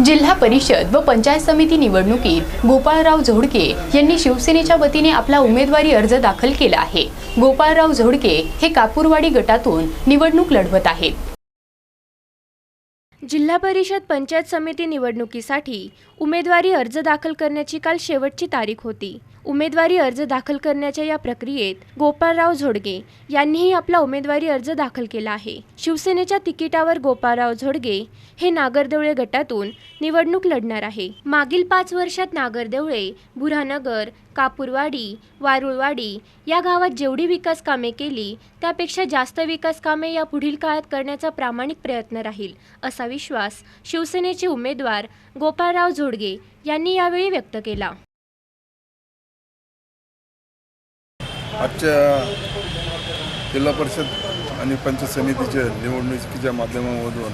जिल्हा परिषद व पंचायत समिती निवडणुकीत गोपाळराव झोडके यांनी शिवसेनेच्या वतीने आपला उमेदवारी अर्ज दाखल केला आहे। गोपाळराव झोडके हे कापूरवाडी गटातून निवडणूक लढवत आहेत। जिल्हा परिषद पंचायत समिती निवडणुकीसाठी उमेदवारी अर्ज दाखल करण्याची काल शेवटची तारीख होती। उमेदवारी अर्ज दाखल करण्याच्या या प्रक्रियेत गोपाळराव झोडके यांनीही आपला उमेदवारी अर्ज दाखल केला आहे। शिवसेनेच्या तिकिटावर गोपाळराव झोडके हे नागरदेवळे गटातून निवडणूक लढणार आहे। मागील 5 वर्षात नागरदेवळे, बुऱ्हाणनगर, कापूरवाडी, वारुळवाडी या गावात जेवढी विकास कामे केली त्यापेक्षा जास्त विकास कामे या पुढील काळात करण्याचा प्रामाणिक प्रयत्न राहील, असा विश्वास शिवसेनेचे उमेदवार गोपाळराव झोडके यांनी यावेळी व्यक्त केला। आजच्या जिल्हा परिषद आणि पंचायत समितीच्या निवडणुकीच्या माध्यमामधून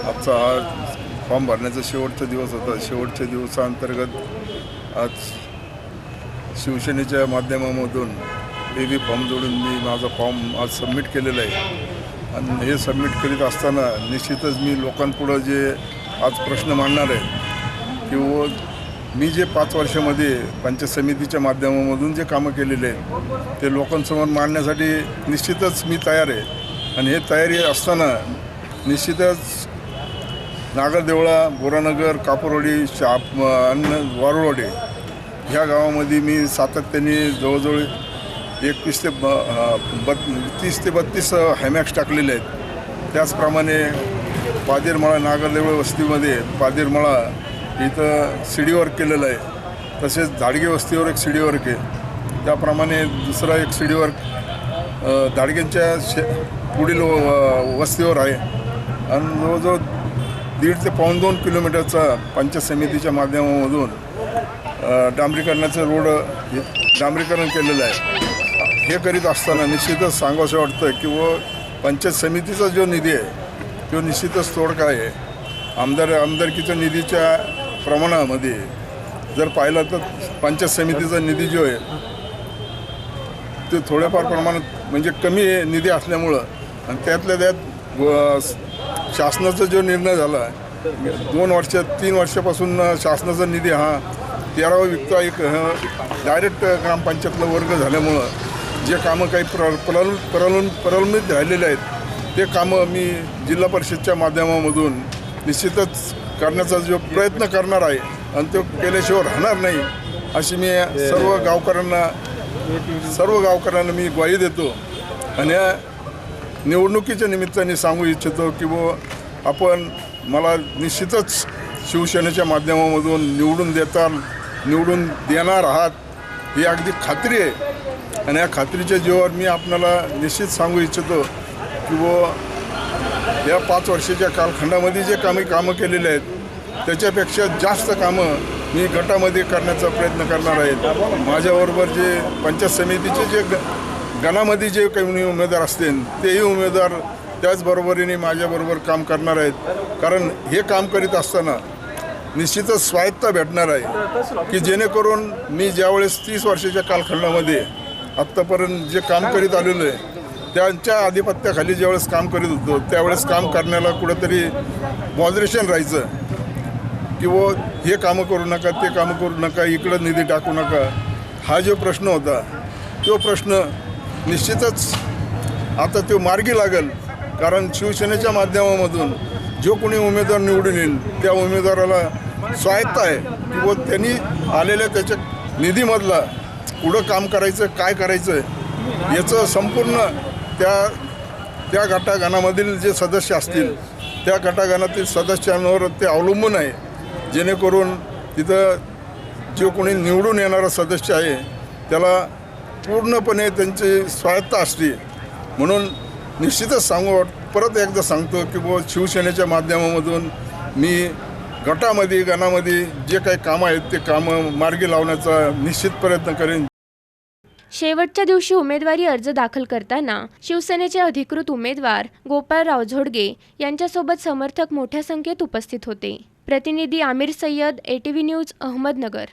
आजचा हा फॉर्म भरण्याचा शेवटचा दिवस होता। शेवटच्या दिवसाअंतर्गत आज शिवसेनेच्या माध्यमामधून बेबी फॉर्म जोडून मी माझा फॉर्म आज सबमिट केलेला आहे। आणि हे सबमिट करीत असताना निश्चितच मी लोकांपुढं जे आज प्रश्न मांडणार आहे किंवा मी जे 5 वर्षामध्ये पंचायत समितीच्या माध्यमामधून जे कामं केलेले आहेत ते लोकांसमोर मांडण्यासाठी निश्चितच मी तयार आहे। आणि हे तयारी असताना निश्चितच नागरदेवळा, बोरानगर, कापूरवाडी, आणि वारुळवाडी ह्या गावामध्ये मी सातत्याने जवळजवळ 31 ते 32 हॅमॅक्स टाकलेले आहेत। त्याचप्रमाणे पादेरमळा, नागरदेवळा वस्तीमध्ये पादेरमळा इथं सीडी वर्क केलेलं आहे। तसेच झाडगे वस्तीवर एक सीडी वर्क आहे। त्याप्रमाणे दुसरा एक सीडी वर्क धाडग्यांच्या पुढील वस्तीवर आहे। आणि जवळजवळ 1.5 ते 2 किलोमीटरचा पंचायत समितीच्या माध्यमामधून डांबरीकरणाचं रोड डांबरीकरण केलेलं आहे। हे करीत असताना निश्चितच सांगावंसं वाटतं की पंचायत समितीचा जो निधी आहे तो निश्चितच तोडगा आहे। आमदारकीच्या निधीच्या प्रमाणामध्ये जर पाहिलं तर पंचायत समितीचा निधी जो आहे तो थोड्याफार प्रमाणात म्हणजे कमी निधी असल्यामुळं आणि त्यातल्या त्यात शासनाचा जो निर्णय झाला 3 वर्षापासून शासनाचा निधी हा 13वा वित्त एक डायरेक्ट ग्रामपंचायतला वर्ग झाल्यामुळं जे कामं काही प्रलंबित राहिलेले आहेत ते कामं मी जिल्हा परिषदच्या माध्यमामधून निश्चितच करण्याचा जो प्रयत्न करणार आहे आणि तो केल्याशिवाय राहणार नाही अशी मी सर्व गावकऱ्यांना मी ग्वाही देतो। आणि या निवडणुकीच्या निमित्ताने सांगू इच्छितो की आपण मला निश्चितच शिवसेनेच्या माध्यमामधून निवडून देणार आहात ही अगदी खात्री आहे। आणि या खात्रीच्या जीवावर मी आपल्याला निश्चित सांगू इच्छितो की या 5 वर्षाच्या कालखंडामध्ये जे कामं केलेले आहेत त्याच्यापेक्षा जास्त कामं मी गटामध्ये करण्याचा प्रयत्न करणार आहे। माझ्याबरोबर जे पंचायत समितीचे जे गणामध्ये जे काही उमेदवार असतील तेही उमेदवार त्याचबरोबरीने माझ्याबरोबर काम करणार आहेत। कारण हे काम करीत असताना निश्चितच स्वायत्ता भेटणार आहे की जेणेकरून मी ज्यावेळेस 30 वर्षाच्या कालखंडामध्ये आत्तापर्यंत जे काम करीत आलेलो आहे त्यांच्या आधिपत्याखाली ज्यावेळेस काम करीत होतो त्यावेळेस काम करण्याला कुठंतरी मॉडरेशन राहायचं किंवा हे कामं करू नका, ते कामं करू नका, इकडं निधी टाकू नका, हा जो प्रश्न होता तो प्रश्न निश्चितच आता तो मार्गी लागेल। कारण शिवसेनेच्या माध्यमामधून जो कोणी उमेदवार निवडून येईल त्या उमेदवाराला स्वायत्ता आहे किंवा त्यांनी आलेल्या त्याच्या निधीमधला पुढं काम करायचं, काय करायचं याचं संपूर्ण त्या गटागणामधील जे सदस्य असतील त्या गटागणातील सदस्यांवर ते अवलंबून आहे। जेणेकरून तिथं जो कोणी निवडून येणारा सदस्य आहे त्याला पूर्णपणे त्यांची स्वायत्ता असते। म्हणून निश्चितच परत एकदा सांगतो की शिवसेनेच्या माध्यमामधून मी गणामध्ये जे काही कामं आहेत ते कामं मार्गी लावण्याचा निश्चित प्रयत्न करेन। शेवटच्या दिवशी उमेदवारी अर्ज दाखल करताना शिवसेनेचे अधिकृत उमेदवार गोपाळराव झोडके यांच्यासोबत समर्थक मोठ्या संख्येत उपस्थित होते। प्रतिनिधी आमिर सय्यद, ATV न्यूज, अहमदनगर।